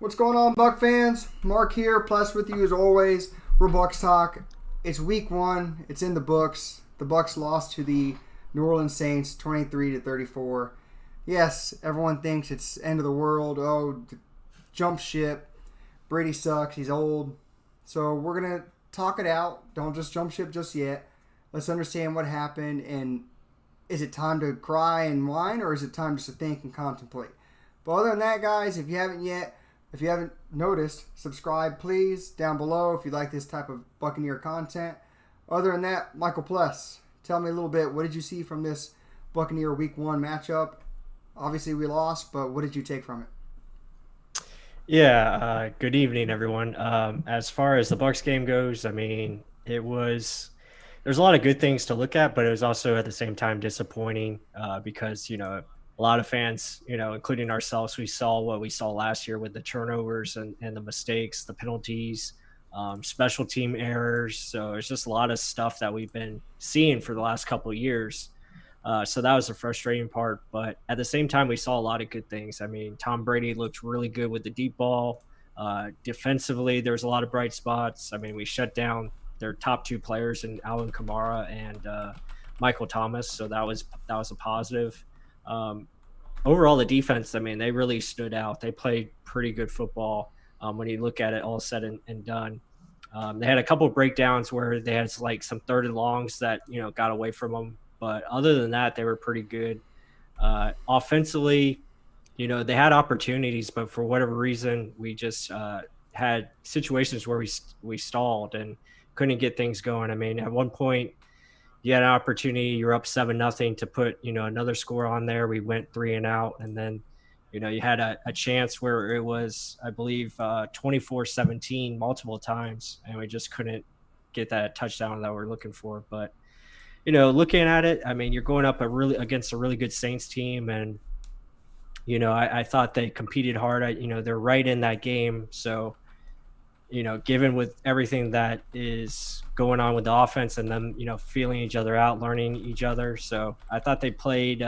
What's going on, Buck fans? Mark here, plus with you as always. We're Bucs Talk. It's week 1. It's in the books. The Bucs lost to the New Orleans Saints 23-34. Yes, everyone thinks it's end of the world. Oh, jump ship. Brady sucks. He's old. So we're going to talk it out. Don't just jump ship just yet. Let's understand what happened, and is it time to cry and whine, or is it time just to think and contemplate? But other than that, guys, if you haven't noticed, subscribe, please, down below if you like this type of Buccaneer content. Other than that, Michael Pless, tell me a little bit. What did you see from this Buccaneer Week 1 matchup? Obviously, we lost, but what did you take from it? Yeah, good evening, everyone. As far as the Bucs game goes, I mean, there's a lot of good things to look at, but it was also at the same time disappointing because, a lot of fans, including ourselves, we saw what we saw last year with the turnovers and the mistakes, the penalties, special team errors. So it's just a lot of stuff that we've been seeing for the last couple of years. So that was the frustrating part. But at the same time, we saw a lot of good things. I mean, Tom Brady looked really good with the deep ball. Defensively, there was a lot of bright spots. I mean, we shut down their top two players in Alvin Kamara and Michael Thomas. So that was a positive. Overall, the defense, I mean, they really stood out. They played pretty good football when you look at it all said and done. They had a couple of breakdowns where they had like some third and longs that, got away from them. But other than that, they were pretty good. Offensively, they had opportunities, but for whatever reason, we just had situations where we stalled and couldn't get things going. I mean, at one point, you had an opportunity, you're up 7-0 to put, another score on there. We went 3 and out, and then, you had a chance where it was, I believe, 24-17 multiple times, and we just couldn't get that touchdown that we're looking for. But, looking at it, I mean, you're going up against a really good Saints team, and, I thought they competed hard. They're right in that game, so given with everything that is going on with the offense and them, feeling each other out, learning each other. So I thought they played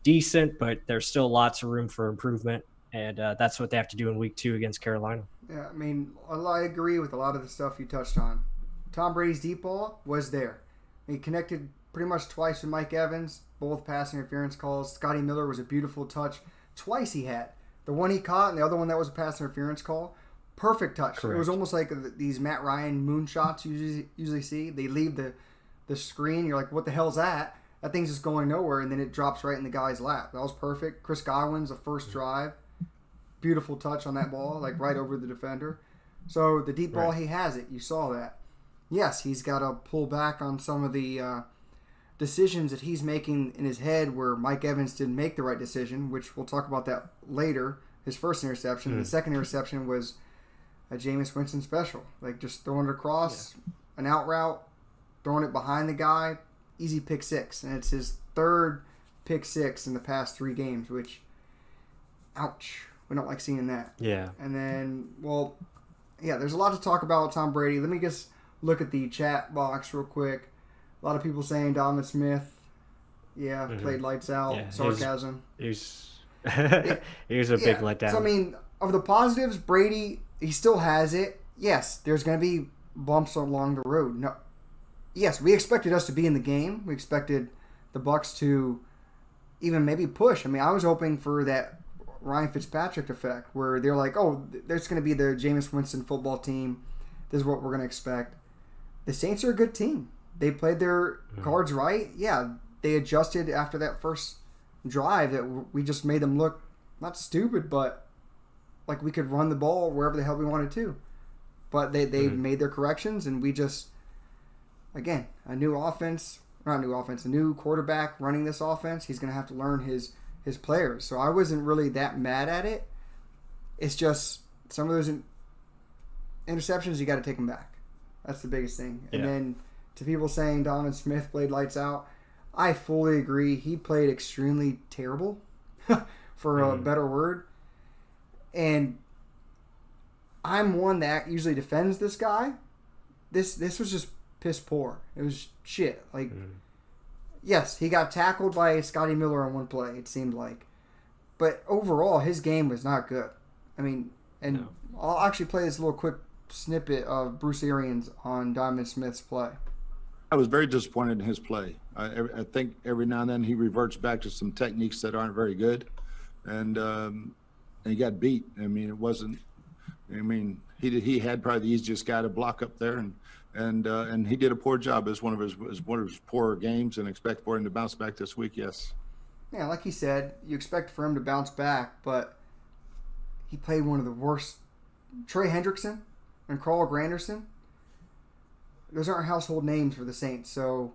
decent, but there's still lots of room for improvement. And that's what they have to do in week 2 against Carolina. Yeah, I mean, I agree with a lot of the stuff you touched on. Tom Brady's deep ball was there. He connected pretty much twice with Mike Evans, both pass interference calls. Scotty Miller was a beautiful touch. Twice he had. The one he caught and the other one that was a pass interference call. Perfect touch. Correct. It was almost like these Matt Ryan moonshots you usually see. They leave the screen. You're like, what the hell's that? That thing's just going nowhere, and then it drops right in the guy's lap. That was perfect. Chris Godwin's the first drive. Beautiful touch on that ball, like right over the defender. So the deep ball, he has it. You saw that. Yes, he's got to pull back on some of the decisions that he's making in his head where Mike Evans didn't make the right decision, which we'll talk about that later. His first interception. The second interception was a Jameis Winston special. Like just throwing it across, an out route, throwing it behind the guy, easy pick 6. And it's his third pick 6 in the past 3 games, which, ouch. We don't like seeing that. Yeah. And then, there's a lot to talk about with Tom Brady. Let me just look at the chat box real quick. A lot of people saying Donovan Smith, played lights out, sarcasm. He was a big letdown. So, I mean, of the positives, Brady, he still has it. Yes, there's going to be bumps along the road. No, yes, we expected us to be in the game. We expected the Bucs to even maybe push. I mean, I was hoping for that Ryan Fitzpatrick effect where they're like, oh, there's going to be the Jameis Winston football team. This is what we're going to expect. The Saints are a good team. They played their cards right. Yeah, they adjusted after that first drive that we just made them look not stupid, but like we could run the ball wherever the hell we wanted to. But they made their corrections, and we just, again, a new quarterback running this offense. He's going to have to learn his players. So I wasn't really that mad at it. It's just some of those interceptions, you got to take them back. That's the biggest thing. And then to people saying Donovan Smith played lights out, I fully agree. He played extremely terrible, for a better word. And I'm one that usually defends this guy. This was just piss poor. It was shit. Like, yes, he got tackled by Scotty Miller on one play, it seemed like. But overall, his game was not good. I mean, And No. I'll actually play this little quick snippet of Bruce Arians on Donovan Smith's play. I was very disappointed in his play. I think every now and then he reverts back to some techniques that aren't very good, and he got beat. I mean, it wasn't. I mean, he had probably the easiest guy to block up there, and he did a poor job as one of his poorer games, and expect for him to bounce back this week. Yes. Yeah, like he said, you expect for him to bounce back, but he played one of the worst. Trey Hendrickson and Carl Granderson. Those aren't household names for the Saints, so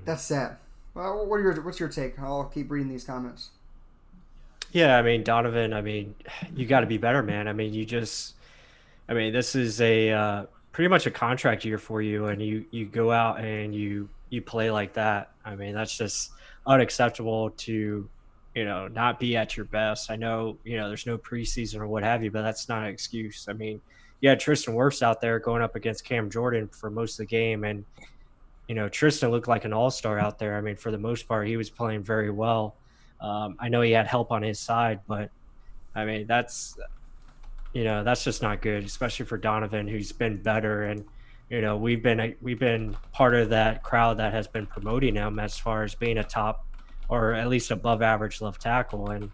that's sad. Well, what's your take? I'll keep reading these comments. Yeah, I mean, Donovan, I mean, you got to be better, man. I mean, this is a pretty much a contract year for you, and you go out and you play like that. I mean, that's just unacceptable to, not be at your best. I know, there's no preseason or what have you, but that's not an excuse. I mean, you had Tristan Wirfs out there going up against Cam Jordan for most of the game, and Tristan looked like an all-star out there. I mean, for the most part, he was playing very well. I know he had help on his side, but I mean, that's just not good, especially for Donovan, who's been better. And, we've been part of that crowd that has been promoting him as far as being a top or at least above average left tackle. And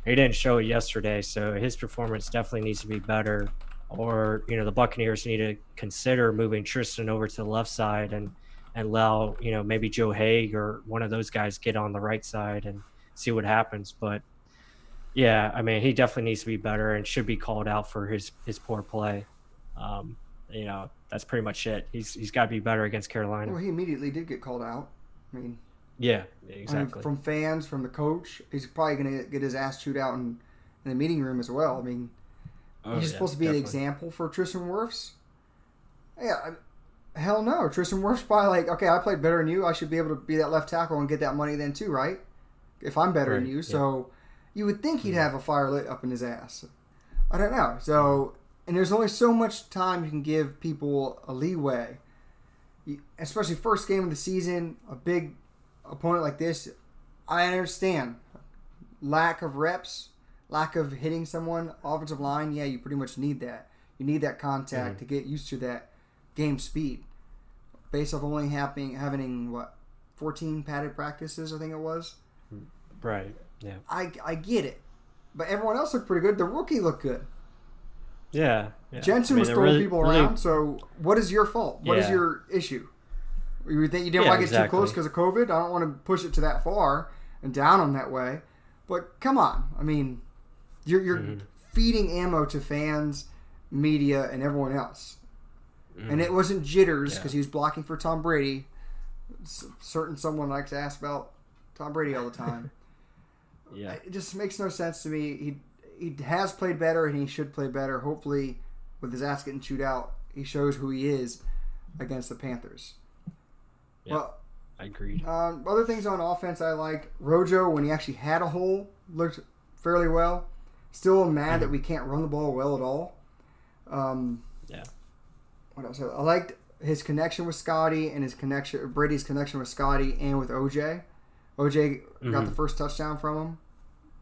he didn't show it yesterday. So his performance definitely needs to be better, or, the Buccaneers need to consider moving Tristan over to the left side and allow, maybe Joe Haig or one of those guys get on the right side and see what happens. But yeah, I mean, he definitely needs to be better and should be called out for his poor play. That's pretty much it. He's got to be better against Carolina. Well, he immediately did get called out. I mean, yeah, exactly. From fans, from the coach, he's probably going to get his ass chewed out in the meeting room as well. I mean, he's supposed to be definitely an example for Tristan Wirfs. Yeah, hell no. Tristan Wirfs probably like, okay, I played better than you. I should be able to be that left tackle and get that money then too, right? If I'm better than you. So you would think he'd have a fire lit up in his ass. I don't know. So, and there's only so much time you can give people a leeway. Especially first game of the season, a big opponent like this. I understand. Lack of reps, lack of hitting someone, offensive line, yeah, you pretty much need that. You need that contact to get used to that game speed. Based off only having 14 padded practices, I think it was. Right. Yeah. I get it, but everyone else looked pretty good. The rookie looked good. Yeah. Jensen was throwing people around. So what is your fault? What is your issue? You think you didn't want to get too close because of COVID? I don't want to push it to that far and down them that way. But come on, I mean, you're feeding ammo to fans, media, and everyone else. And it wasn't jitters because he was blocking for Tom Brady. Someone likes to ask about Tom Brady all the time. Yeah, it just makes no sense to me. He has played better and he should play better. Hopefully, with his ass getting chewed out, he shows who he is against the Panthers. Yeah, well, I agree. Other things on offense I liked. Rojo, when he actually had a hole, looked fairly well. Still mad that we can't run the ball well at all. Yeah. What else? I liked his connection with Scotty and Brady's connection with Scotty and with OJ. OJ got the first touchdown from him.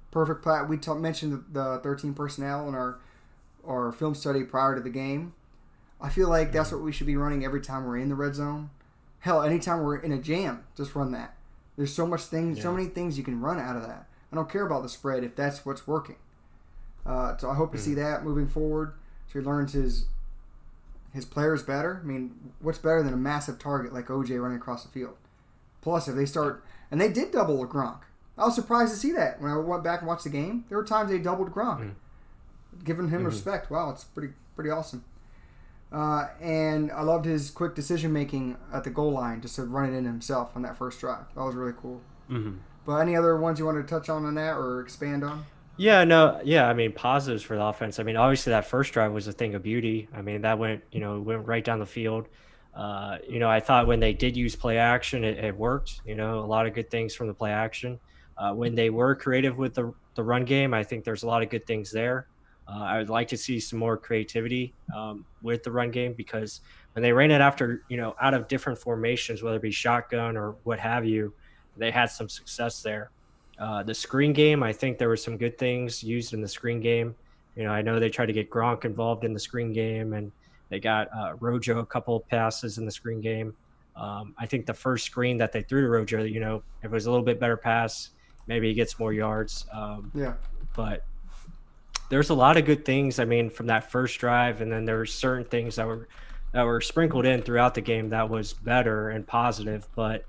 Perfect play. We mentioned the 13 personnel in our film study prior to the game. I feel like that's what we should be running every time we're in the red zone. Hell, anytime we're in a jam, just run that. There's so many things you can run out of that. I don't care about the spread if that's what's working. So I hope to see that moving forward. So he learns his players better. I mean, what's better than a massive target like OJ running across the field? Plus, if they start, and they did double Gronk. I was surprised to see that when I went back and watched the game. There were times they doubled Gronk, giving him respect. Wow, it's pretty awesome. And I loved his quick decision making at the goal line, just to run it in himself on that first drive. That was really cool. But any other ones you wanted to touch on that or expand on? Yeah, no, yeah. I mean, positives for the offense. I mean, obviously that first drive was a thing of beauty. I mean, that went right down the field. I thought when they did use play action, it worked. A lot of good things from the play action. When they were creative with the run game, I think there's a lot of good things there. I would like to see some more creativity with the run game, because when they ran it after, out of different formations, whether it be shotgun or what have you, they had some success there. The screen game, I think there were some good things used in the screen game. I know they tried to get Gronk involved in the screen game, and they got Rojo a couple of passes in the screen game. I think the first screen that they threw to Rojo, it was a little bit better pass. Maybe he gets more yards. Yeah. But there's a lot of good things, I mean, from that first drive, and then there were certain things that were sprinkled in throughout the game that was better and positive. But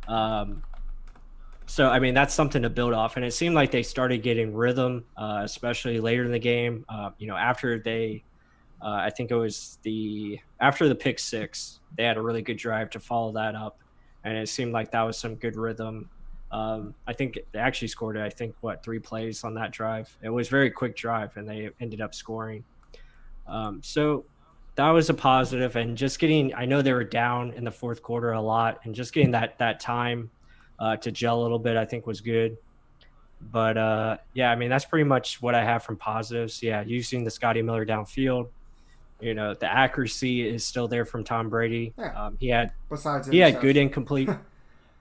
so, I mean, that's something to build off. And it seemed like they started getting rhythm, especially later in the game. After they, I think it was after the pick six, they had a really good drive to follow that up. And it seemed like that was some good rhythm. I think they actually scored, 3 plays on that drive. It was a very quick drive, and they ended up scoring. So that was a positive. And just I know they were down in the fourth quarter a lot, and just getting that time to gel a little bit, I think was good. But yeah, I mean, that's pretty much what I have from positives. Yeah, using the Scotty Miller downfield. The accuracy is still there from Tom Brady. Yeah. He had good incomplete.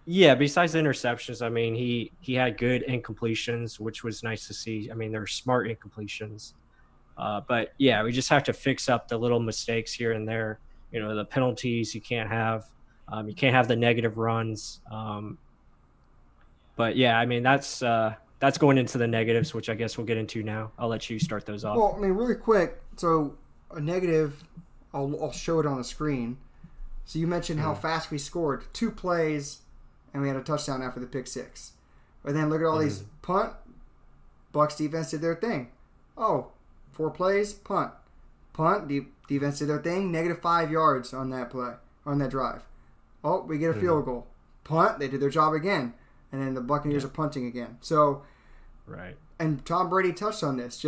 Yeah, besides the interceptions, I mean, he had good incompletions, which was nice to see. I mean, they're smart incompletions. But yeah, we just have to fix up the little mistakes here and there. The penalties you can't have. You can't have the negative runs. But yeah, I mean, that's going into the negatives, which I guess we'll get into now. I'll let you start those off. Well, I mean, really quick. So a negative, I'll show it on the screen. So you mentioned how fast we scored. 2 plays, and we had a touchdown after the pick six. But then look at all these punt. Bucs defense did their thing. 4 plays, punt. Defense did their thing. -5 yards on that play, on that drive. We get a field goal. Punt, they did their job again. And then the Buccaneers are punting again. So, right. And Tom Brady touched on this.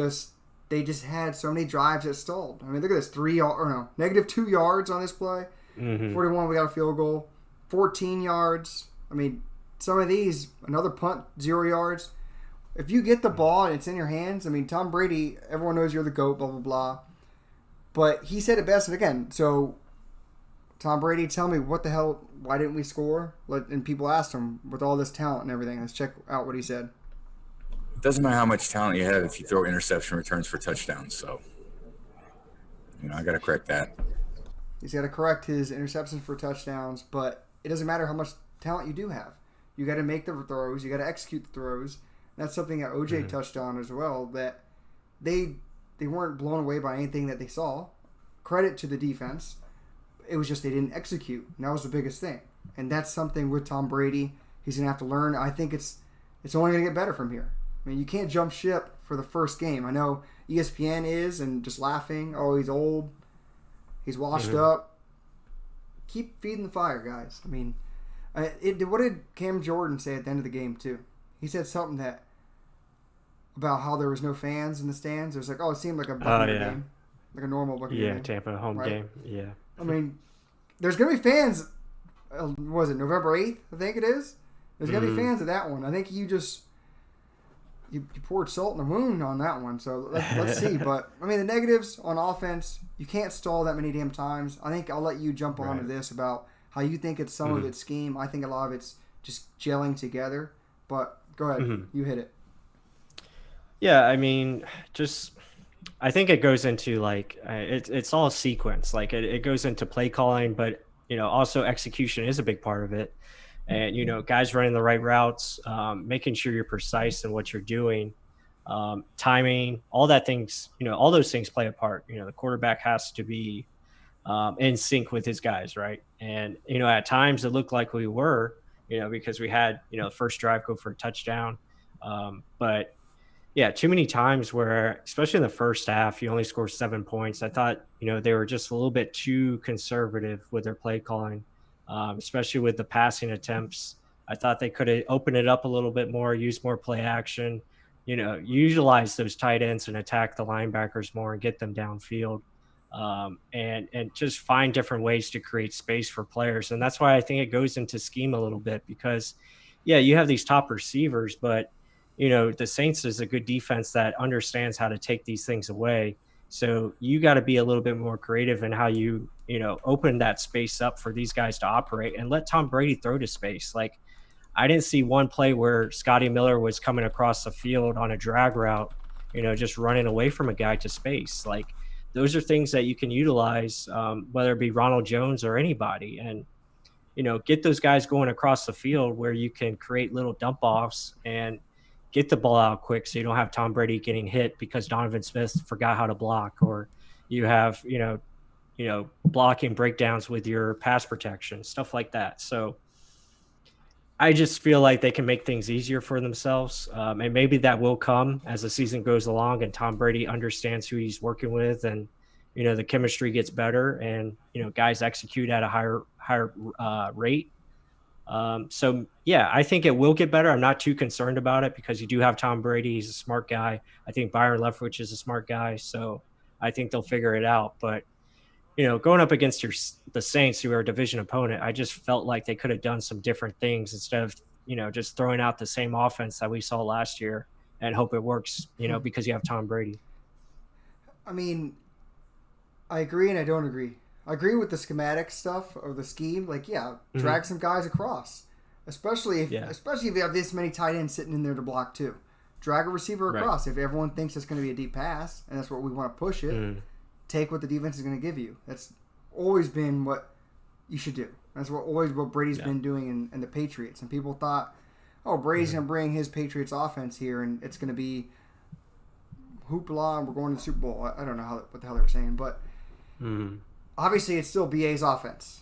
They just had so many drives that stalled. I mean, look at this: -2 yards on this play. 41, we got a field goal. 14 yards. I mean, some of these, another punt, 0 yards. If you get the ball and it's in your hands, I mean, Tom Brady, everyone knows you're the GOAT, blah, blah, blah. But he said it best, and again, so Tom Brady, tell me what the hell, why didn't we score? And people asked him, with all this talent and everything, let's check out what he said. It doesn't matter how much talent you have if you throw interception returns for touchdowns. So, I got to correct that. He's got to correct his interceptions for touchdowns, but it doesn't matter how much talent you do have. You got to make the throws. You got to execute the throws. And that's something that OJ touched on as well, that they weren't blown away by anything that they saw. Credit to the defense. It was just they didn't execute. And that was the biggest thing. And that's something with Tom Brady he's going to have to learn. I think it's only going to get better from here. I mean, you can't jump ship for the first game. I know ESPN is, and just laughing. He's old. He's washed up. Keep feeding the fire, guys. I mean, what did Cam Jordan say at the end of the game, too? He said something about how there was no fans in the stands. It was like, it seemed like a Buccaneers game. Like a normal Buccaneers game. Yeah, Tampa home game. Yeah. I mean, there's going to be fans. Was it November 8th, I think it is? There's going to be fans of that one. I think you poured salt in the wound on that one. So let's see. But, I mean, the negatives on offense, you can't stall that many damn times. I think I'll let you jump onto this about how you think it's some of it's scheme. I think a lot of it's just gelling together. But go ahead. You hit it. Yeah, I mean, I think it goes into it's all sequence. Like it goes into play calling, but also execution is a big part of it. And guys running the right routes, making sure you're precise in what you're doing, timing, all that things. All those things play a part. The quarterback has to be in sync with his guys, right? And at times it looked like we were, because we had the first drive go for a touchdown, but. Yeah, too many times where, especially in the first half, you only score 7 points. I thought, they were just a little bit too conservative with their play calling, especially with the passing attempts. I thought they could have opened it up a little bit more, used more play action, utilize those tight ends and attack the linebackers more and get them downfield, and just find different ways to create space for players. And that's why I think it goes into scheme a little bit because, yeah, you have these top receivers, but the Saints is a good defense that understands how to take these things away. So you got to be a little bit more creative in how you open that space up for these guys to operate and let Tom Brady throw to space. Like I didn't see one play where Scotty Miller was coming across the field on a drag route just running away from a guy to space. Like those are things that you can utilize, whether it be Ronald Jones or anybody, and get those guys going across the field where you can create little dump offs and get the ball out quick, so you don't have Tom Brady getting hit because Donovan Smith forgot how to block, or you have blocking breakdowns with your pass protection, stuff like that. So I just feel like they can make things easier for themselves, and maybe that will come as the season goes along and Tom Brady understands who he's working with, and the chemistry gets better, and guys execute at a higher rate. So yeah, I think it will get better. I'm not too concerned about it because you do have Tom Brady. He's a smart guy. I think Byron Leftwich is a smart guy, so I think they'll figure it out. But going up against the Saints, who are a division opponent, I just felt like they could have done some different things instead of just throwing out the same offense that we saw last year and hope it works. Because you have Tom Brady. I mean, I agree and I don't agree. I agree with the schematic stuff or the scheme. Like, drag some guys across, especially if you have this many tight ends sitting in there to block too. Drag a receiver across. If everyone thinks it's going to be a deep pass and that's what we want to push it, take what the defense is going to give you. That's always been what you should do. That's what Brady's been doing in the Patriots. And people thought, oh, Brady's going to bring his Patriots offense here and it's going to be hoopla and we're going to the Super Bowl. I don't know what the hell they were saying, but obviously it's still BA's offense.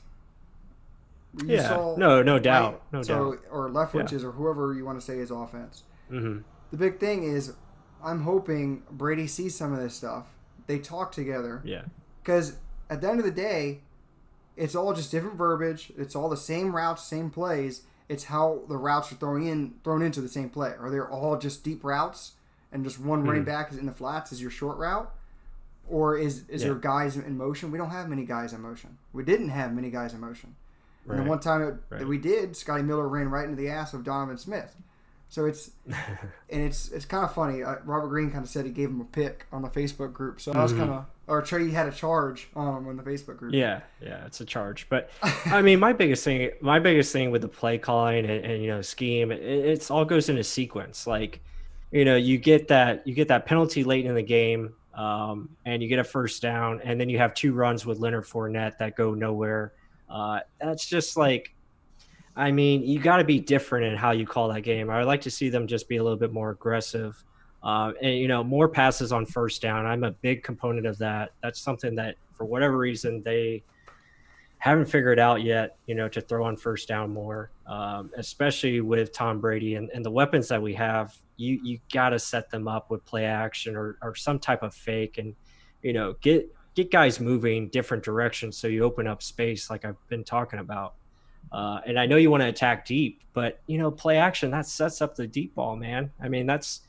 No doubt. Or Leftwich's or whoever you want to say is offense. The big thing is I'm hoping Brady sees some of this stuff. They talk together. Yeah. Because at the end of the day, it's all just different verbiage. It's all the same routes, same plays. It's how the routes are thrown into the same play. Are they all just deep routes and just one running back is in the flats is your short route? Or is there guys in motion? We don't have many guys in motion. We didn't have many guys in motion. And the one time that we did, Scotty Miller ran right into the ass of Donovan Smith. So it's kind of funny. Robert Greene kind of said he gave him a pick on the Facebook group. So I was kind of, or he had a charge on him in the Facebook group. Yeah, it's a charge. But I mean, my biggest thing with the play calling and scheme, it all goes into sequence. Like, you get that penalty late in the game, and you get a first down, and then you have 2 runs with Leonard Fournette that go nowhere. That's just like, I mean, you got to be different in how you call that game. I would like to see them just be a little bit more aggressive, and more passes on first down. I'm a big component of that. That's something that, for whatever reason, they haven't figured out yet. To throw on first down more, especially with Tom Brady and the weapons that we have. You got to set them up with play action or some type of fake, and get guys moving different directions so you open up space, like I've been talking about. And I know you want to attack deep, but play action, that sets up the deep ball, man. I mean, that's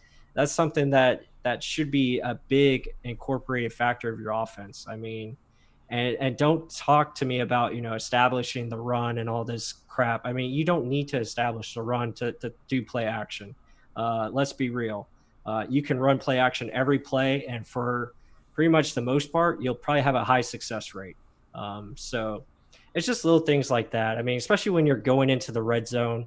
something that should be a big incorporated factor of your offense. I mean, and don't talk to me about establishing the run and all this crap. I mean, you don't need to establish the run to do play action. Let's be real. You can run play action every play, and for pretty much the most part, you'll probably have a high success rate. So it's just little things like that. I mean, especially when you're going into the red zone,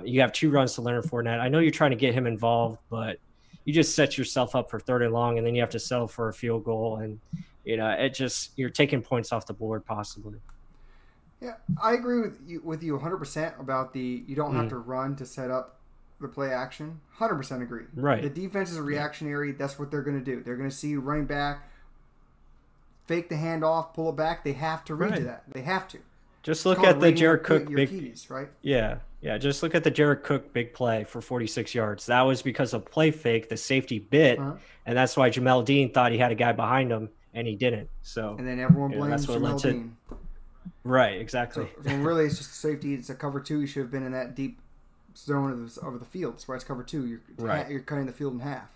you have 2 runs to Leonard Fournette. I know you're trying to get him involved, but you just set yourself up for 3rd and long, and then you have to settle for a field goal, and you're taking points off the board possibly. Yeah, I agree with you 100% about you don't have to run to set up the play action. 100% agree. Right. The defense is reactionary. That's what they're going to do. They're going to see you running back, fake the handoff, pull it back. They have to read to that. They have to. Just look at the Jared Cook big keys, right? Yeah. Just look at the Jared Cook big play for 46 yards. That was because of play fake. The safety bit, and that's why Jamel Dean thought he had a guy behind him, and he didn't. So and then everyone blames Jamel Dean. Right. Exactly. So really, it's just safety. It's a cover 2. You should have been in that deep zone of the field. That's why it's cover 2. You're cutting the field in half.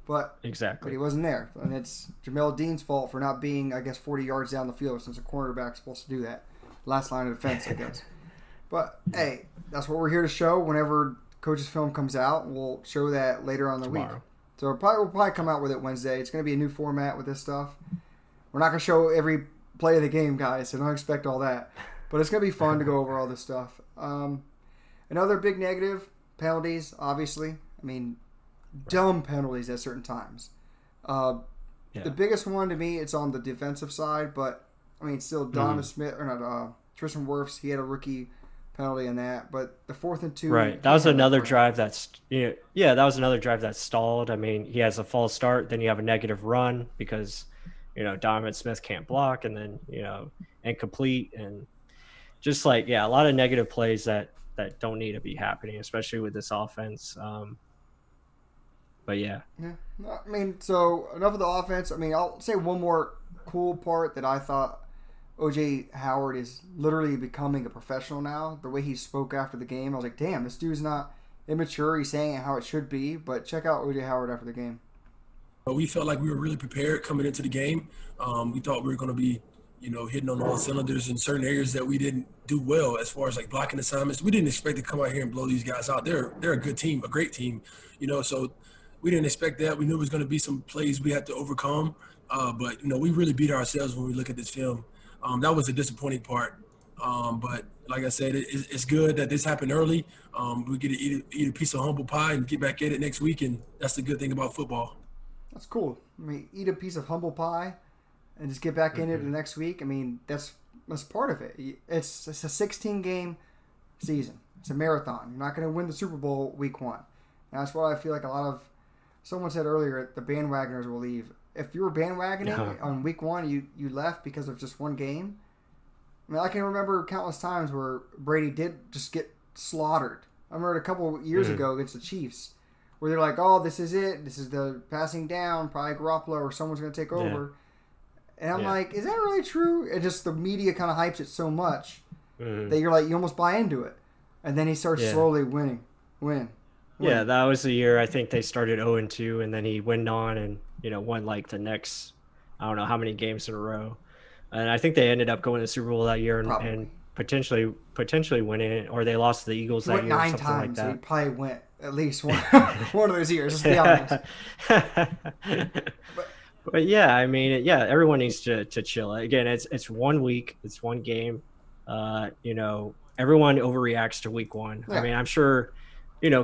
But he wasn't there, and it's Jamel Dean's fault for not being, I guess, 40 yards down the field, since a cornerback's supposed to do that. Last line of defense, I guess. But hey, that's what we're here to show. Whenever coach's film comes out, we'll show that later on in the week. So we'll probably come out with it Wednesday. It's going to be a new format with this stuff. We're not going to show every play of the game, guys, so don't expect all that. But it's going to be fun to go over all this stuff. Another big negative, penalties, obviously. I mean, dumb penalties at certain times. The biggest one to me, it's on the defensive side, but I mean, still Donovan Smith or not Tristan Wirfs, he had a rookie penalty in that, but the 4th and 2. Right. That was another drive that's that was another drive that stalled. I mean, he has a false start, then you have a negative run because Donovan Smith can't block, and then incomplete, and just like a lot of negative plays that don't need to be happening, especially with this offense. But yeah. I mean, so enough of the offense. I mean, I'll say one more cool part that I thought OJ Howard is literally becoming a professional now. The way he spoke after the game, I was like, damn, this dude's not immature. He's saying it how it should be. But check out OJ Howard after the game. We felt like we were really prepared coming into the game. We thought we were going to be, hitting on all cylinders in certain areas that we didn't do well as far as like blocking assignments. We didn't expect to come out here and blow these guys out. They're a good team, a great team, so we didn't expect that. We knew it was going to be some plays we had to overcome. But we really beat ourselves when we look at this film. That was a disappointing part. But like I said, it's good that this happened early. We get to eat a piece of humble pie and get back at it next week, and that's the good thing about football. That's cool. I mean, eat a piece of humble pie and just get back in it the next week. I mean, that's part of it. It's a 16-game season. It's a marathon. You're not going to win the Super Bowl week 1. And that's why I feel like someone said earlier, the bandwagoners will leave. If you were bandwagoning on week 1, you left because of just one game. I mean, I can remember countless times where Brady did just get slaughtered. I remember a couple of years ago against the Chiefs where they're like, oh, this is it. This is the passing down. Probably Garoppolo or someone's going to take over. And I'm like, is that really true? It just, the media kind of hypes it so much that you're like, you almost buy into it. And then he starts slowly winning. Yeah, that was the year I think they started 0-2, and then he went on and won like the next, I don't know how many games in a row, and I think they ended up going to the Super Bowl that year and potentially winning it, or they lost to the Eagles that year. 9 times, like that. so he probably went at least one of those years. Let's be honest. But yeah, I mean, everyone needs to chill. Again, it's 1 week, it's one game. Everyone overreacts to week 1. I mean, I'm sure.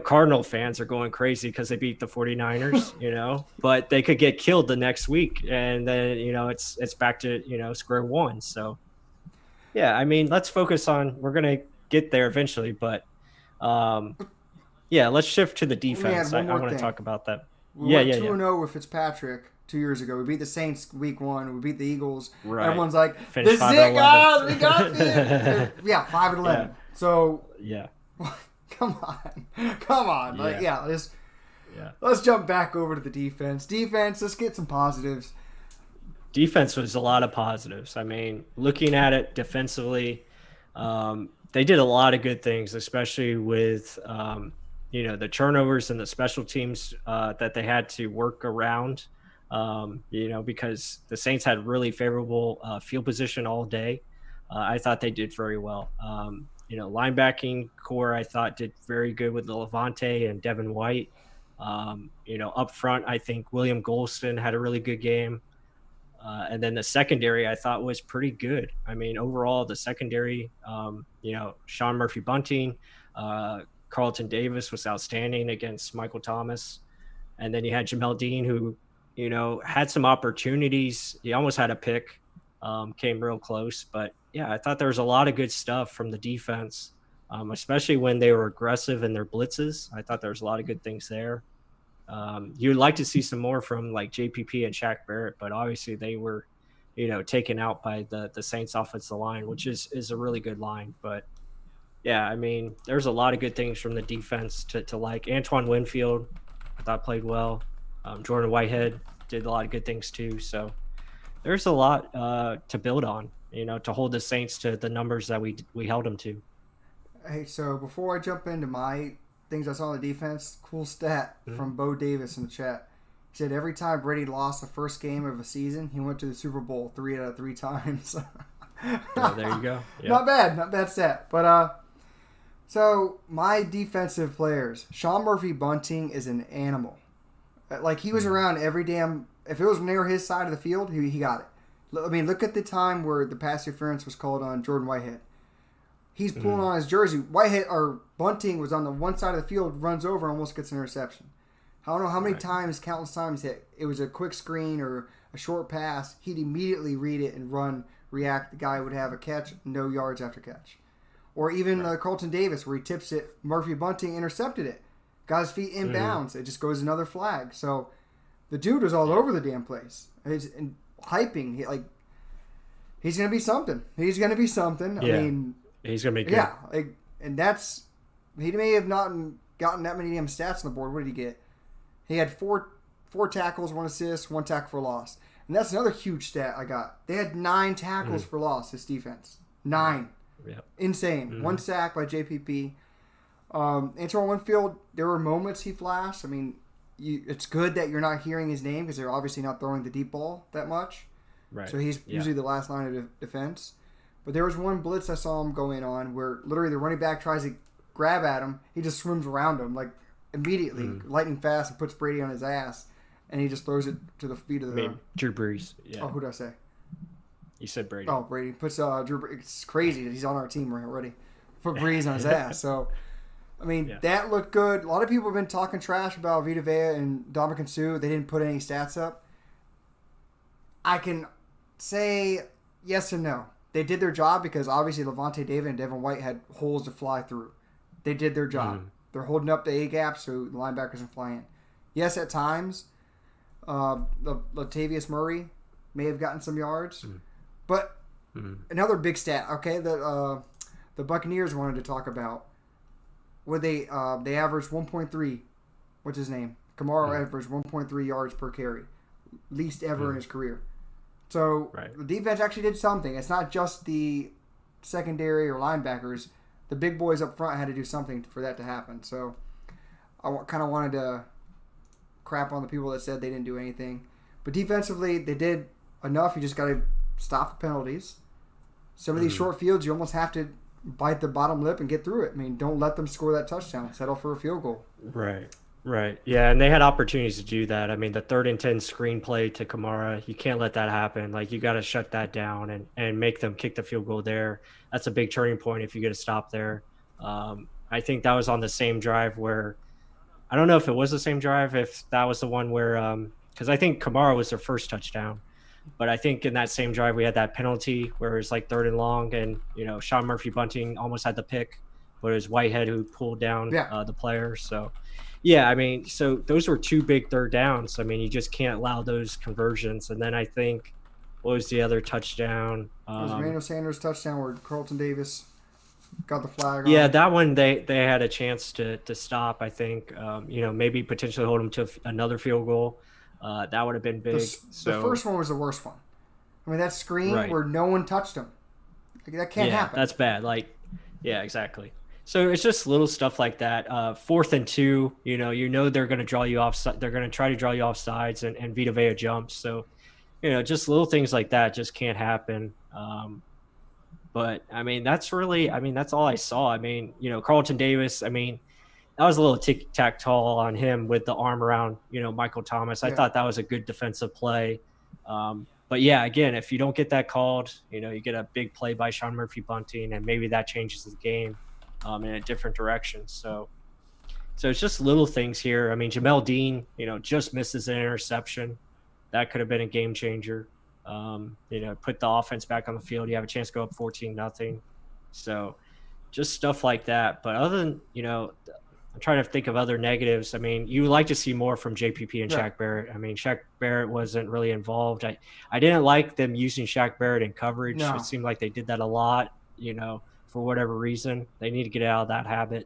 Cardinal fans are going crazy because they beat the 49ers, but they could get killed the next week. And then, it's back to, square one. So, yeah, I mean, let's focus on, we're going to get there eventually. But, let's shift to the defense. I want to talk about that. We went 2-0 with Fitzpatrick 2 years ago. We beat the Saints week 1. We beat the Eagles. Right. Everyone's like, this is it, guys. We got this. 5-11. Yeah. So, Come on. Let's jump back over to the defense. Let's get some positives. Defense was a lot of positives. I mean, looking at it defensively, they did a lot of good things, especially with, the turnovers and the special teams that they had to work around, because the Saints had really favorable field position all day. I thought they did very well. Linebacking core, I thought did very good with Levante and Devin White. Up front, I think William Golston had a really good game. And then the secondary, I thought was pretty good. I mean, overall, the secondary, Sean Murphy-Bunting, Carlton Davis was outstanding against Michael Thomas. And then you had Jamel Dean, who, had some opportunities. He almost had a pick, came real close, but I thought there was a lot of good stuff from the defense, especially when they were aggressive in their blitzes. I thought there was a lot of good things there. You'd like to see some more from like JPP and Shaq Barrett, but obviously they were, taken out by the Saints offensive line, which is a really good line. But I mean, there's a lot of good things from the defense to like. Antoine Winfield, I thought played well. Jordan Whitehead did a lot of good things too. So there's a lot to build on. To hold the Saints to the numbers that we held them to. Hey, so before I jump into my things I saw on the defense, cool stat from Bo Davis in the chat. He said every time Brady lost the first game of a season, he went to the Super Bowl 3 out of 3 times. There you go. Yeah. Not bad stat. But so my defensive players, Sean Murphy-Bunting is an animal. Like he was around every damn. If it was near his side of the field, he got it. I mean, look at the time where the pass interference was called on Jordan Whitehead. He's pulling on his jersey. Whitehead or Bunting was on the one side of the field, runs over, and almost gets an interception. I don't know how many times, countless times, that it was a quick screen or a short pass. He'd immediately read it and react. The guy would have a catch, no yards after catch. Or even Carlton Davis, where he tips it, Murphy Bunting intercepted it. Got his feet inbounds. It just goes another flag. So the dude was all over the damn place. And hyping. He's going to be something. He's going to be something. Yeah. I mean, he's going to be good. Yeah. And that's, he may have not gotten that many damn stats on the board. What did he get? He had four tackles, 1 assist, 1 tackle for loss. And that's another huge stat I got. They had 9 tackles for loss, this defense. 9. Yep. Insane. 1 sack by JPP. Antoine Winfield, there were moments he flashed. I mean, it's good that you're not hearing his name because they're obviously not throwing the deep ball that much. Right. So he's usually the last line of defense. But there was one blitz I saw him going on where literally the running back tries to grab at him. He just swims around him like immediately, lightning fast, and puts Brady on his ass. And he just throws it to the feet of the... Drew Brees. Yeah. Oh, who did I say? You said Brady. Oh, Brady. Puts Drew Brees. It's crazy that he's on our team already. Put Brees on his ass. So, I mean, that looked good. A lot of people have been talking trash about Vita Vea and Dominican Sue. They didn't put any stats up. I can say yes and no. They did their job because obviously Levante David and Devin White had holes to fly through. They did their job. They're holding up the A-gap so the linebackers can fly in. Yes, at times, Latavius Murray may have gotten some yards. But another big stat, okay, the Buccaneers wanted to talk about, where they averaged 1.3. What's his name? Kamara averaged 1.3 yards per carry, least ever in his career. So the defense actually did something. It's not just the secondary or linebackers. The big boys up front had to do something for that to happen. So I kind of wanted to crap on the people that said they didn't do anything. But defensively, they did enough. You just got to stop the penalties. Some of these short fields, you almost have to bite the bottom lip and get through it. I mean, don't let them score that touchdown. Settle for a field goal. Right. Yeah, and they had opportunities to do that. I mean, the 3rd and 10 screenplay to Kamara, you can't let that happen. Like, you got to shut that down and make them kick the field goal there. That's a big turning point if you get a stop there. I think that was on the same drive where – I don't know if it was the same drive, if that was the one where because I think Kamara was their first touchdown. But I think in that same drive we had that penalty where it was like 3rd and long and, Sean Murphy Bunting almost had the pick, but it was Whitehead who pulled down the player. So – yeah, I mean, so those were 2 big 3rd downs. I mean, you just can't allow those conversions. And then I think, what was the other touchdown? It was Emmanuel Sanders' touchdown where Carlton Davis got the flag. Yeah, that one they had a chance to stop, I think. Maybe potentially hold them to another field goal. That would have been big. The first one was the worst one. I mean, that screen where no one touched him. That can't happen. That's bad. Yeah, exactly. So it's just little stuff like that. 4th and 2, they're going to draw you off. They're going to try to draw you off sides and Vita Vea jumps. So, just little things like that just can't happen. But I mean, that's all I saw. I mean, Carlton Davis, I mean, that was a little tic-tac-toe on him with the arm around, Michael Thomas. I thought that was a good defensive play. But yeah, again, if you don't get that called, you get a big play by Sean Murphy Bunting and maybe that changes the game. In a different direction. So it's just little things here. I mean, Jamel Dean, just misses an interception. That could have been a game changer. Put the offense back on the field. You have a chance to go up 14-0. So just stuff like that. But other than, I'm trying to think of other negatives. I mean, you would like to see more from JPP and Shaq Barrett. I mean, Shaq Barrett wasn't really involved. I didn't like them using Shaq Barrett in coverage. No. It seemed like they did that a lot, for whatever reason. They need to get out of that habit.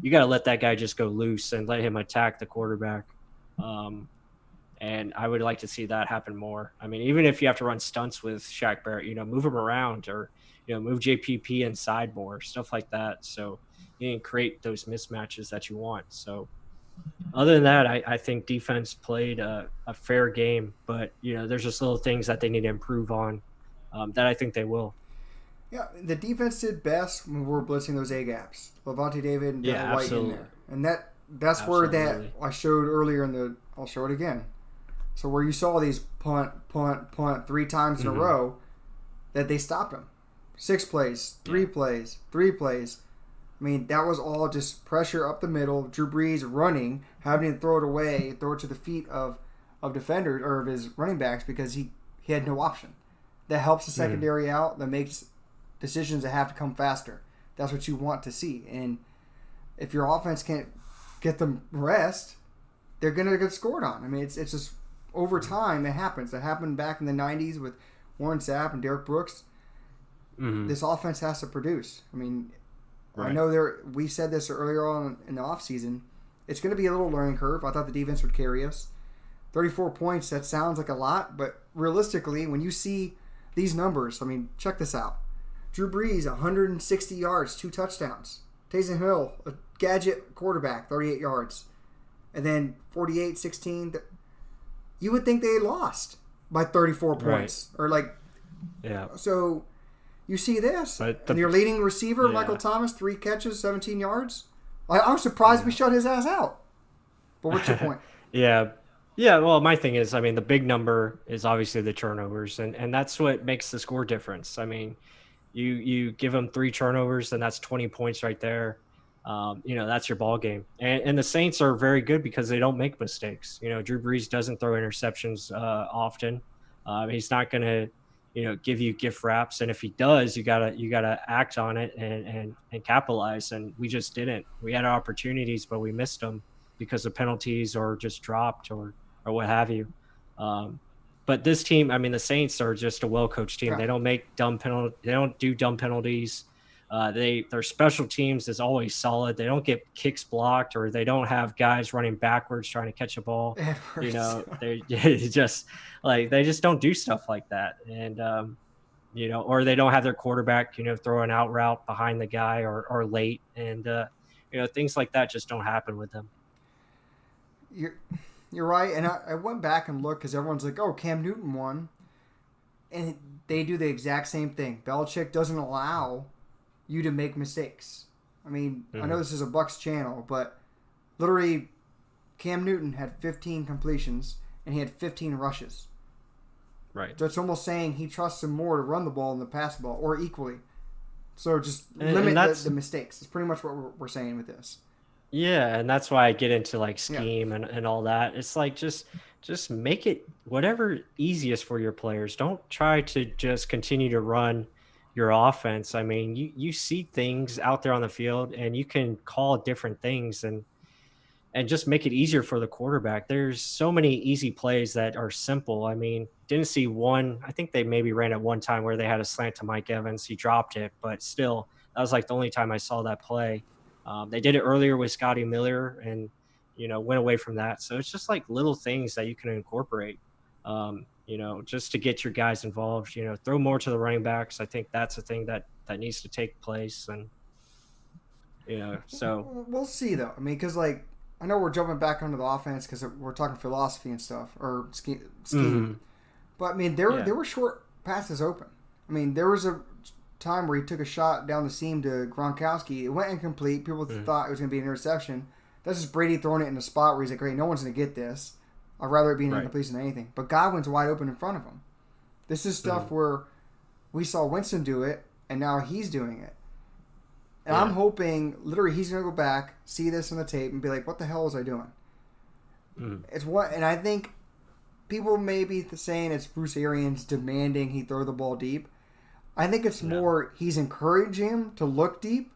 You got to let that guy just go loose and let him attack the quarterback. And I would like to see that happen more. I mean, even if you have to run stunts with Shaq Barrett, move him around or, move JPP inside more, stuff like that. So you can create those mismatches that you want. So other than that, I think defense played a fair game, but, there's just little things that they need to improve on that I think they will. Yeah, the defense did best when we were blitzing those A-gaps. Levante David and Devin White in there. And that's where that I showed earlier I'll show it again. So where you saw these punt 3 times in a row, that they stopped them. 6 plays, 3 plays, 3 plays. I mean, that was all just pressure up the middle. Drew Brees running, having to throw it away, throw it to the feet of defenders or of his running backs because he had no option. That helps the secondary out. That makes decisions that have to come faster. That's what you want to see. And if your offense can't get them rest, they're going to get scored on. I mean, it's just over time it happens. It happened back in the 90s with Warren Sapp and Derek Brooks. This offense has to produce. I mean, I know we said this earlier on in the offseason. It's going to be a little learning curve. I thought the defense would carry us. 34 points, that sounds like a lot, but realistically, when you see these numbers, I mean, check this out. Drew Brees, 160 yards, 2 touchdowns. Taysom Hill, a gadget quarterback, 38 yards. And then 48-16. You would think they lost by 34 points. Or so you see this. And your leading receiver, Michael Thomas, 3 catches, 17 yards. I'm surprised we shut his ass out. But what's your point? Yeah, well, my thing is, I mean, the big number is obviously the turnovers, and that's what makes the score difference. I mean, you give them 3 turnovers, and that's 20 points right there. That's your ball game. And the Saints are very good because they don't make mistakes. Drew Brees doesn't throw interceptions often. He's not going to, give you gift wraps, and if he does, you gotta act on it and capitalize. And we just didn't. We had opportunities, but we missed them because of penalties or just dropped or what have you. But this team, I mean, the Saints are just a well-coached team. They don't make dumb penalties. They don't do dumb penalties. Their special teams is always solid. They don't get kicks blocked, or they don't have guys running backwards trying to catch a ball. They just don't do stuff like that. And, or they don't have their quarterback, throw an out route behind the guy or late. And, things like that just don't happen with them. You're right, and I went back and looked because everyone's like, "Oh, Cam Newton won," and they do the exact same thing. Belichick doesn't allow you to make mistakes. I mean, I know this is a Bucs channel, but literally, Cam Newton had 15 completions and he had 15 rushes. Right. So it's almost saying he trusts him more to run the ball than the pass the ball, or equally. So just limit the mistakes. It's pretty much what we're saying with this. Yeah, and that's why I get into like scheme and all that. It's like just make it whatever easiest for your players. Don't try to just continue to run your offense. I mean, you see things out there on the field and you can call different things and just make it easier for the quarterback. There's so many easy plays that are simple. I mean, didn't see one. I think they maybe ran at one time where they had a slant to Mike Evans. He dropped it, but still, that was like the only time I saw that play. They did it earlier with Scotty Miller and, went away from that. So it's just like little things that you can incorporate, just to get your guys involved, throw more to the running backs. I think that's a thing that needs to take place. And, so. We'll see, though. I mean, because, I know we're jumping back onto the offense because we're talking philosophy and stuff, or scheme. Mm-hmm. But, I mean, there were short passes open. I mean, there was a time where he took a shot down the seam to Gronkowski. It went incomplete. People thought it was going to be an interception. That's just Brady throwing it in a spot where he's like, great, no one's going to get this. I'd rather it be an incomplete than anything. But Godwin's wide open in front of him. This is stuff where we saw Winston do it, and now he's doing it. And I'm hoping, literally, he's going to go back, see this on the tape, and be like, what the hell was I doing? And I think people may be saying it's Bruce Arians demanding he throw the ball deep. I think it's more he's encouraging him to look deep.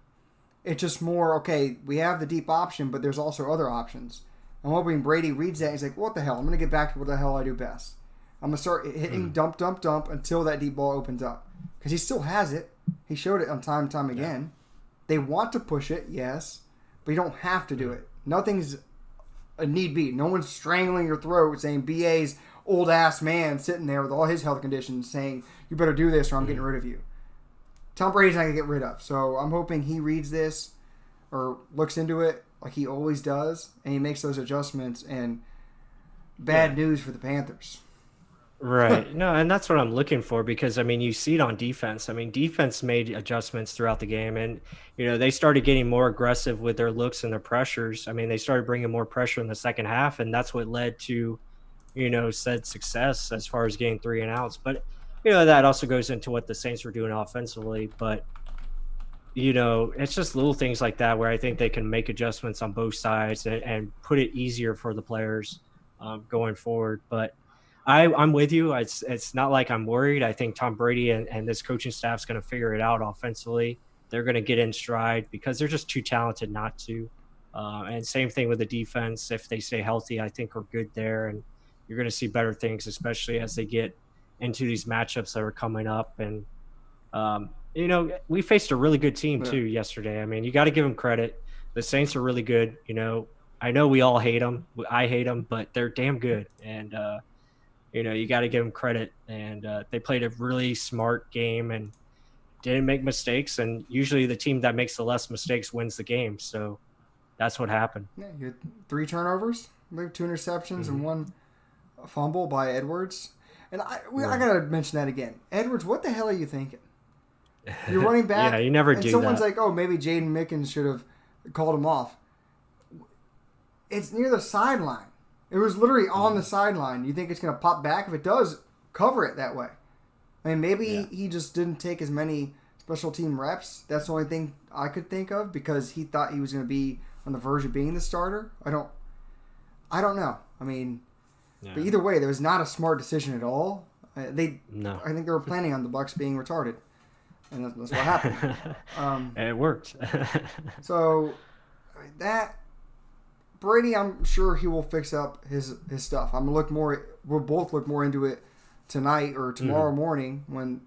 It's just more, okay, we have the deep option, but there's also other options. I'm hoping Brady reads that and he's like, what the hell? I'm going to get back to what the hell I do best. I'm going to start hitting dump until that deep ball opens up. Because he still has it. He showed it on time and time again. They want to push it, yes, but you don't have to do it. Nothing's a need be. No one's strangling your throat saying BA's old-ass man sitting there with all his health conditions saying, you better do this or I'm getting rid of you. Tom Brady's not going to get rid of. So I'm hoping he reads this or looks into it like he always does, and he makes those adjustments, and bad news for the Panthers. Right. No, and that's what I'm looking for because, I mean, you see it on defense. I mean, defense made adjustments throughout the game, and, they started getting more aggressive with their looks and their pressures. I mean, they started bringing more pressure in the second half, and that's what led to, said success as far as getting 3 and outs. But, that also goes into what the Saints were doing offensively. But, it's just little things like that where I think they can make adjustments on both sides and put it easier for the players going forward. But I'm with you. It's not like I'm worried. I think Tom Brady and this coaching staff's going to figure it out offensively. They're going to get in stride because they're just too talented not to. And same thing with the defense. If they stay healthy, I think we're good there. And you're going to see better things, especially as they get into these matchups that are coming up. And, we faced a really good team too yesterday. I mean, you got to give them credit. The Saints are really good. I know we all hate them. I hate them, but they're damn good. And, you got to give them credit. And they played a really smart game and didn't make mistakes. And usually the team that makes the less mistakes wins the game. So that's what happened. Yeah, you had 3 turnovers, maybe 2 interceptions, and 1 fumble by Edwards. And I got to mention that again. Edwards, what the hell are you thinking? You're running back. Yeah, you never and do someone's that. like, oh, maybe Jaden Mickens should have called him off. It's near the sideline. It was literally on the sideline. You think it's going to pop back? If it does, cover it that way. I mean, maybe he just didn't take as many special team reps. That's the only thing I could think of because he thought he was going to be on the verge of being the starter. I don't know. I mean, but either way, there was not a smart decision at all. I think they were planning on the Bucs being retarded, and that's what happened. And it worked. So that Brady, I'm sure he will fix up his stuff. We'll both look more into it tonight or tomorrow morning when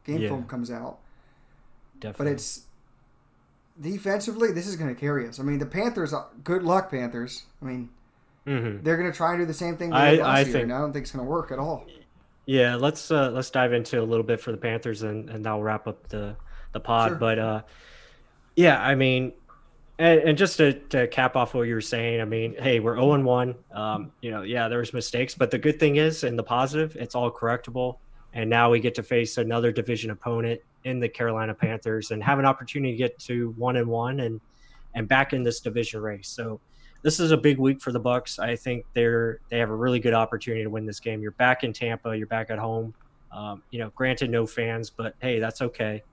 game film comes out. Definitely. But it's defensively, this is going to carry us. I mean, the Panthers. Good luck, Panthers. I mean, they're going to try and do the same thing they did last year, and I don't think it's going to work at all. Yeah, let's dive into a little bit for the Panthers, and that'll wrap up the pod. Sure. But I mean, and just to cap off what you were saying, I mean, hey, we're 0-1. There's mistakes, but the good thing is, in the positive, it's all correctable. And now we get to face another division opponent in the Carolina Panthers and have an opportunity to get to 1-1 and back in this division race. So this is a big week for the Bucs. I think they have a really good opportunity to win this game. You're back in Tampa. You're back at home. Granted, no fans, but hey, that's okay.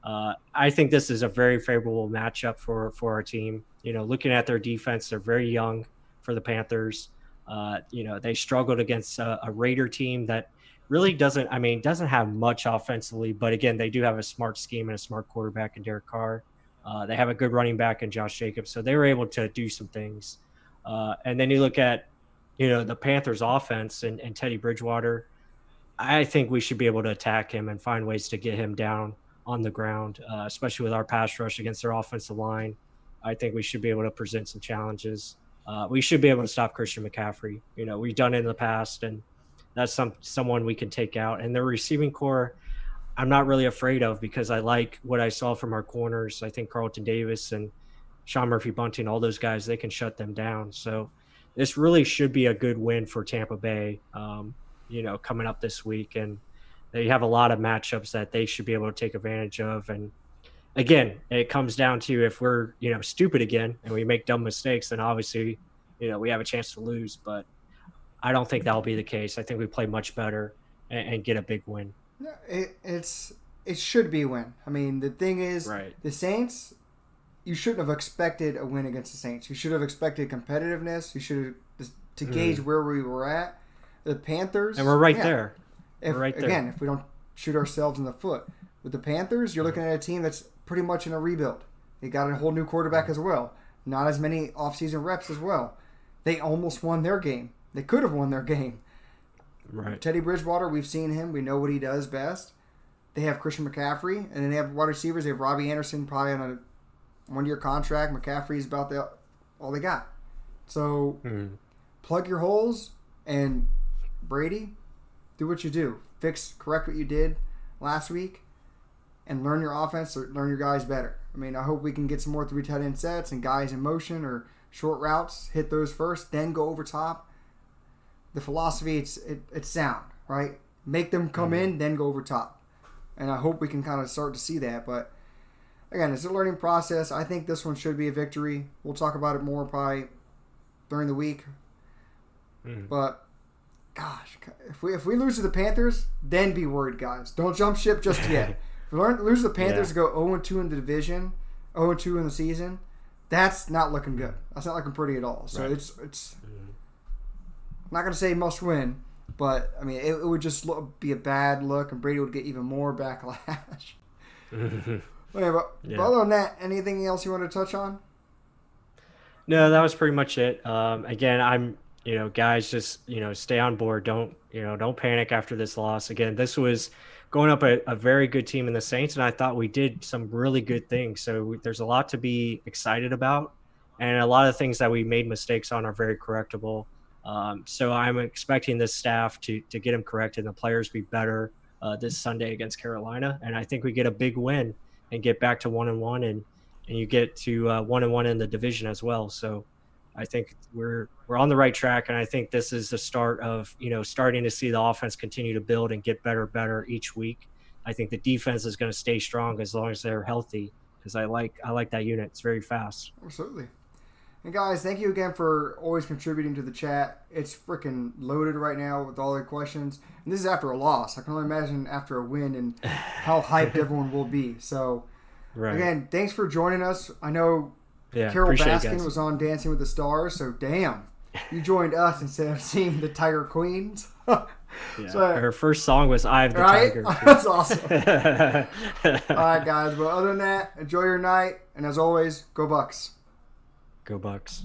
I think this is a very favorable matchup for our team. Looking at their defense, they're very young for the Panthers. They struggled against a Raider team that really doesn't have much offensively, but again, they do have a smart scheme and a smart quarterback in Derek Carr. They have a good running back in Josh Jacobs, so they were able to do some things. And then you look at, the Panthers offense and Teddy Bridgewater. I think we should be able to attack him and find ways to get him down on the ground, especially with our pass rush against their offensive line. I think we should be able to present some challenges. We should be able to stop Christian McCaffrey. We've done it in the past, and that's someone we can take out. And their receiving core, I'm not really afraid of because I like what I saw from our corners. I think Carlton Davis and Sean Murphy-Bunting, all those guys, they can shut them down. So this really should be a good win for Tampa Bay, coming up this week. And they have a lot of matchups that they should be able to take advantage of. And again, it comes down to if we're, stupid again and we make dumb mistakes, then obviously, we have a chance to lose. But I don't think that'll be the case. I think we play much better and get a big win. It should be a win. I mean, the thing is, The Saints, you shouldn't have expected a win against the Saints. You should have expected competitiveness. You should have, to gauge where we were at. The Panthers. And we're right there. Again, if we don't shoot ourselves in the foot. With the Panthers, you're looking at a team that's pretty much in a rebuild. They got a whole new quarterback as well. Not as many offseason reps as well. They almost won their game. They could have won their game. Right. Teddy Bridgewater, we've seen him. We know what he does best. They have Christian McCaffrey, and then they have wide receivers. They have Robbie Anderson probably on a one-year contract. McCaffrey's about all they got. So plug your holes, and Brady, do what you do. Correct what you did last week, and learn your offense or learn your guys better. I mean, I hope we can get some more 3 tight end sets and guys in motion or short routes. Hit those first, then go over top. The philosophy, it's sound, right? Make them come in, then go over top. And I hope we can kind of start to see that. But, again, it's a learning process. I think this one should be a victory. We'll talk about it more probably during the week. But, gosh, if we lose to the Panthers, then be worried, guys. Don't jump ship just yet. If we lose the Panthers Yeah. to go 0-2 in the division, 0-2 in the season, that's not looking good. That's not looking pretty at all. So Right. it's I'm not going to say must win, but I mean, it would just be a bad look, and Brady would get even more backlash. Okay, but Yeah. other than that, anything else you want to touch on? No, that was pretty much it. Again, guys, just, stay on board. Don't panic after this loss. Again, this was going up a very good team in the Saints, and I thought we did some really good things. So there's a lot to be excited about, and a lot of things that we made mistakes on are very correctable. So I'm expecting this staff to get them corrected and the players be better this Sunday against Carolina, and I think we get a big win and get back to 1-1 and you get to 1-1 in the division as well. So I think we're on the right track, and I think this is the start of starting to see the offense continue to build and get better each week. I think the defense is going to stay strong as long as they're healthy, because I like that unit. It's very fast. Absolutely. And guys, thank you again for always contributing to the chat. It's freaking loaded right now with all the questions. And this is after a loss. I can only imagine after a win and how hyped everyone will be. So, Right. again, thanks for joining us. I know Yeah. Carol Appreciate it, Baskin guys. was on Dancing with the Stars, so damn. You joined us instead of seeing the Tiger Queens. Yeah. So- Her first song was "I Have the Right? Tiger." That's awesome. All right, guys. But other than that, enjoy your night. And as always, go Bucs. Go Bucks.